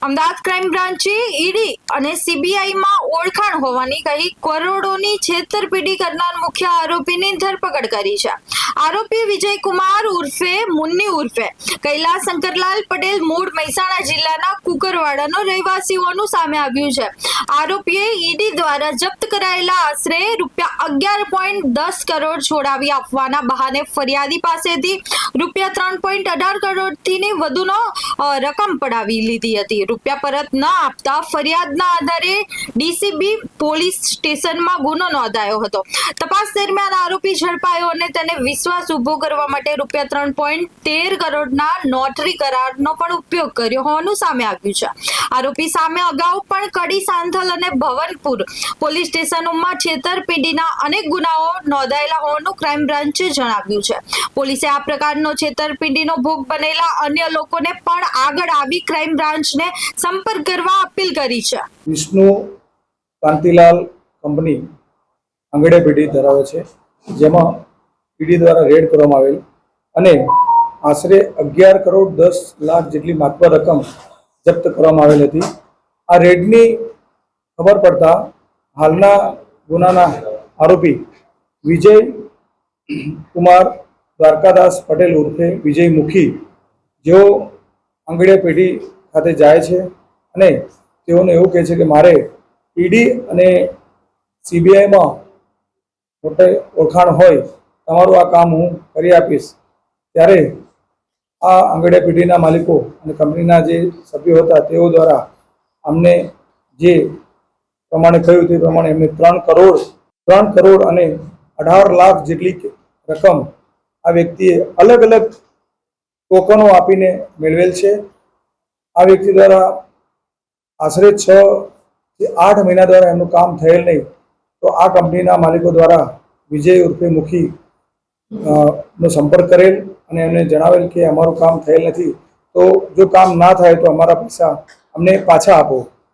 Ahmedabad crime બ્રાન્ચે ED અને સીબીઆઈમાં ઓળખાણ હોવાની કહી કરોડોની છેતરપિંડી કરનાર મુખ્ય આરોપીની ધરપકડ કરી છે। આરોપી વિજયકુમાર ઉર્ફે મુન્ની ઉર્ફે કૈલાસ શંકરલાલ પટેલ મૂળ મહેસાણા જિલ્લાના કુકરવાડાનો રહેવાસી હોવાનું સામે આવ્યું છે। આરોપીએ ઈડી દ્વારા જપ્ત કરાયેલા આશરે ₹11.10 કરોડ છોડાવી આપવાના બહાને ફરિયાદી પાસેથી ₹3.18 કરોડથી વધુનો રકમ પડાવી લીધી હતી। રૂપિયા પરત ન આપતા ફરિયાદના આધારે ડીસીબી પોલીસ સ્ટેશનમાં ગુનો નોંધાયો હતો। તપાસ દરમિયાન આરોપી ઝડપાયો અને તેને વિશ્વાસ ઉભો કરવા માટે ₹3.13 કરોડના નોટરી કરારનો પણ ઉપયોગ કર્યો હોવાનું સામે આવ્યું છે। આરોપી સામે અગાઉ પણ કડી, સાંથલ અને ભવનપુર પોલીસ સ્ટેશનોમાં છેતરપિંડીના અનેક ગુનાઓ નોંધાયેલા હોવાનું ક્રાઇમ બ્રાન્ચે જણાવ્યું છે। પોલીસે આ પ્રકારનો છેતરપિંડીનો ભોગ બનેલા અન્ય લોકોને પણ આગળ આવી ક્રાઇમ બ્રાન્ચને સંપર્ક કરવા અપીલ કરી છે। વિષ્ણુ કાંતિલાલ કંપની આંગણે પેઢી ધરાવે છે, જેમાં ઈડી દ્વારા રેડ કરવામાં આવેલ અને આશરે 11 કરોડ 10 લાખ જેટલી માતબર રકમ જપ્ત કરવામાં આવેલ હતી। આ રેડની ખબર પડતા હાલના ગુનાના આરોપી વિજય કુમાર દ્વારકાદાસ પટેલ ઉર્ફે વિજય મુખી, જેઓ આંગણે પેઢી ખાતે જાય છે અને તેઓને એવું કહે છે કે મારે ઈડી અને સીબીઆઈમાં મોટે ઓળખાણ હોય, તમારું આ કામ હું કરી આપીશ। ત્યારે આ આંગણે પેઢીના માલિકો અને કંપનીના જે સભ્યો હતા તેઓ દ્વારા અમને જે પ્રમાણે કહ્યું તે પ્રમાણે એમને 3 કરોડ અને 18 લાખ જેટલી રકમ આ વ્યક્તિએ અલગ અલગ ટોકનો આપીને મેળવેલ છે। આ વ્યક્તિ દ્વારા આશરે 6 થી 8 મહિના દ્વારા એમનું કામ થયેલ નહીં, તો આ કંપનીના માલિકો દ્વારા વિજય ઉર્ફે મુખી નો સંપર્ક કરેલ અને એમને જણાવેલ કે અમારું કામ થયેલ નથી, તો જો કામ ના થાય તો અમારા પૈસા અમને પાછા આપો।